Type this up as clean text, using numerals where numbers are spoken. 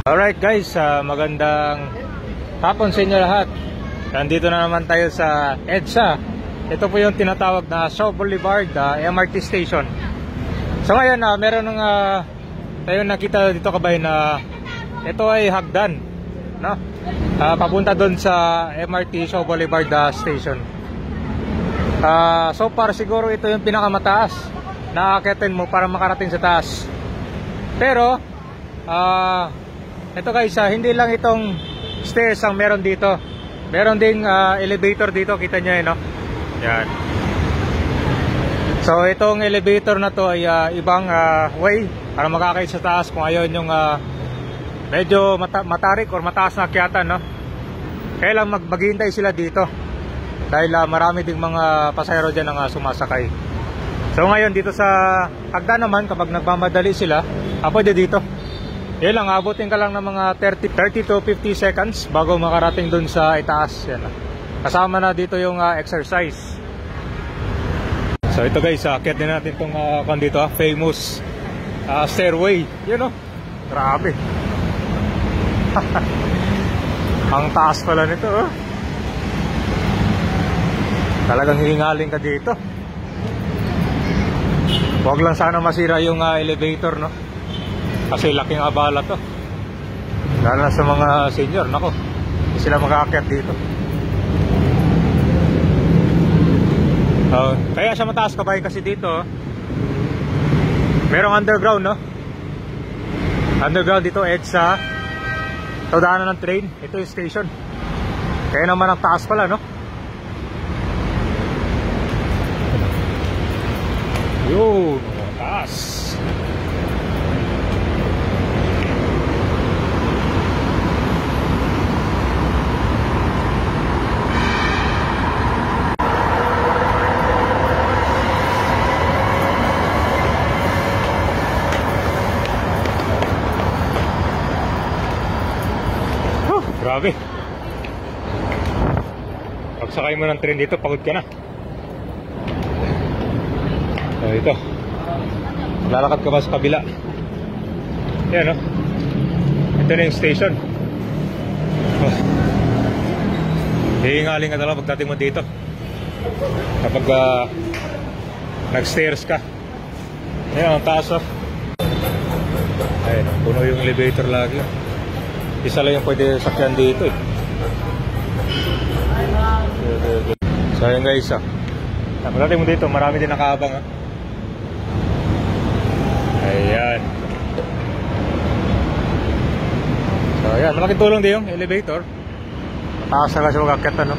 Alright guys, magandang hapon sa inyo lahat. Nandito na naman tayo sa EDSA. Ito po yung tinatawag na Shaw Boulevard MRT Station. So ngayon, meron ng tayo nakita dito kabay na ito ay hagdan, no? Papunta doon sa MRT Shaw Boulevard Station. So far siguro ito yung pinakamataas na aakitin mo para makarating sa taas. Pero ito guys, hindi lang itong stairs ang meron dito. Meron ding elevator dito, kita nyo no? Yan. So itong elevator na to ay ibang way para makakait sa taas kung ayaw yung medyo matarik or mataas na akyatan, no? Kaya lang maghihintay sila dito dahil marami ding mga pasahero dyan ang sumasakay. So ngayon dito sa hagdan naman, kapag nagmamadali sila, pwede dito. Yan lang, abutin ka lang ng mga 30 to 50 seconds bago makarating dun sa itaas. Yan. Kasama na dito yung exercise. So ito guys, akyat din natin itong dito, famous stairway. Yun o, grabe. Ang taas pala nito oh. Talagang hihingaling ka dito. Huwag lang sana masira yung elevator, no? Kasi laking abala to. Lalo na sa mga senior, nako, hindi sila makaakyat dito. Kaya siya mataas kabay kasi dito merong underground, no? Underground dito, EDSA. Ito daanan ng train. Ito yung station. Kaya naman ang taas pala, no? Yun, taas. Grabe. Pagsakay mo ng train dito, pagod ka na. So ito, lalakad ka ba sa kabila? Yan, no? Ito na yung station. Hihingaling ka talaga pagdating mo dito kapag nag-stairs ka. Ayan, ang taas oh. Ayan, puno yung elevator lagi. Isa lang yung pwede sakyan dito eh. So ayan guys, pagdating mo dito, marami din nakaabang ha. Ayan. So ayan, malaking tulong din yung elevator. Mataas na lang siya mag-akyat, no?